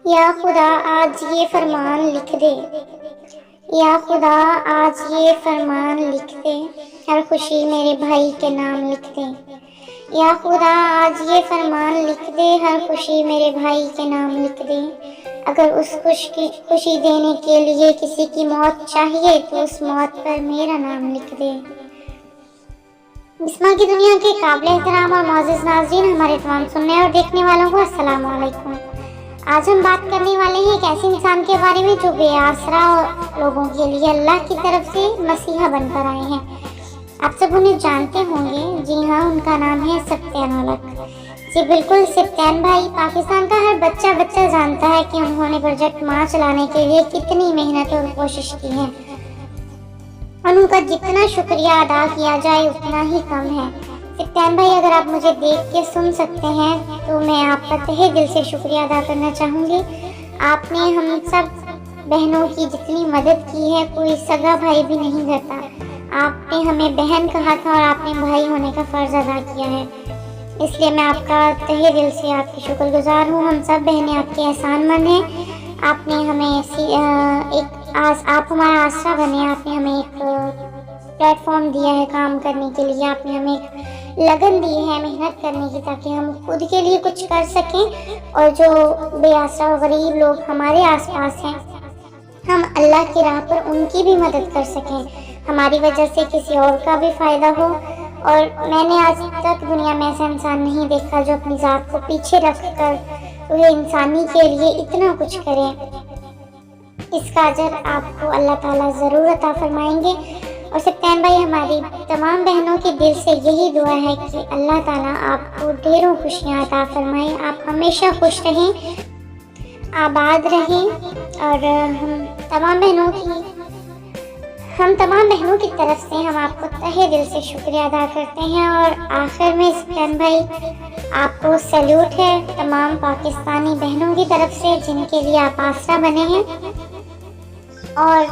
या खुदा आज ये फरमान लिख दे, या खुदा आज ये फरमान लिख दे, हर खुशी मेरे भाई के नाम लिख दे। या खुदा आज ये फरमान लिख दे, हर खुशी मेरे भाई के नाम लिख दे। अगर उस खुशी देने के लिए किसी की मौत चाहिए तो उस मौत पर मेरा नाम लिख दे। बिस्मा की दुनिया के काबिल एहतराम और मोअज़्ज़िज़ नाज़रीन, हमारे तमाम सुनने और देखने वालों को अस्सलाम वालेकुम। आज हम बात करने वाले हैं एक ऐसे इंसान के बारे में जो बेआसरा लोगों के लिए अल्लाह की तरफ से मसीहा बनकर आए हैं। आप सब उन्हें जानते होंगे। जी हाँ, उनका नाम है सत्यान ओलख। जी बिल्कुल, सत्यान भाई। पाकिस्तान का हर बच्चा जानता है कि उन्होंने प्रोजेक्ट माँ चलाने के लिए कितनी मेहनत और कोशिश की है, और उनका जितना शुक्रिया अदा किया जाए उतना ही कम है। सत्यान भाई, अगर आप मुझे देख के सुन सकते हैं तो मैं आपका तहे दिल से शुक्रिया अदा करना चाहूँगी। आपने हम सब बहनों की जितनी मदद की है कोई सगा भाई भी नहीं करता। आपने हमें बहन कहा था और आपने भाई होने का फ़र्ज़ अदा किया है, इसलिए मैं आपका तहे दिल से आपकी शुक्रगुजार हूँ। हम सब बहनें आपके एहसानमंद हैं। आपने हमें आप हमारा आसरा बने। आपने हमें एक प्लेटफॉर्म दिया है काम करने के लिए। आपने हमें एक लगन दी है मेहनत करने की, ताकि हम खुद के लिए कुछ कर सकें और जो बेआसरा और गरीब लोग हमारे आसपास हैं, हम अल्लाह की राह पर उनकी भी मदद कर सकें। हमारी वजह से किसी और का भी फ़ायदा हो। और मैंने आज तक दुनिया में ऐसा इंसान नहीं देखा जो अपनी ज़ात को पीछे रख कर पूरे इंसानी के लिए इतना कुछ करे। इसका अजर आपको अल्लाह ताला ज़रूर अता फरमाएंगे। और सत्यान भाई, हमारी तमाम बहनों के दिल से यही दुआ है कि अल्लाह ताला आपको ढेरों खुशियाँ अता फरमाए। आप हमेशा खुश रहें, आबाद रहें। और हम तमाम बहनों की तरफ से हम आपको तहे दिल से शुक्रिया अदा करते हैं। और आखिर में सत्यान भाई, आपको सैल्यूट है तमाम पाकिस्तानी बहनों की तरफ से जिनके लिए आप आसरा बने हैं। और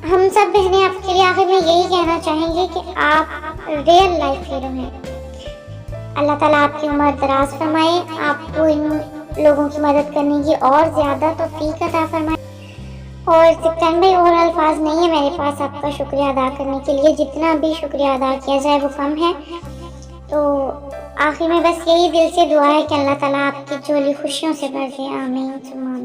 हम सब बहनें आपके लिए आखिर में यही कहना चाहेंगे कि आप रियल लाइफ हीरो हैं। अल्लाह ताला आपकी उम्र दराज फरमाए, आपको इन लोगों की मदद करने की और ज़्यादा तौफीक अता फरमाए। और सत्यान भाई, और अल्फाज नहीं है मेरे पास आपका शुक्रिया अदा करने के लिए। जितना भी शुक्रिया अदा किया जाए वो कम है। तो आखिर में बस यही दिल से दुआ है कि अल्लाह ताला आपकी झोली खुशियों से भर दे। आमीन सुम्मा आमीन।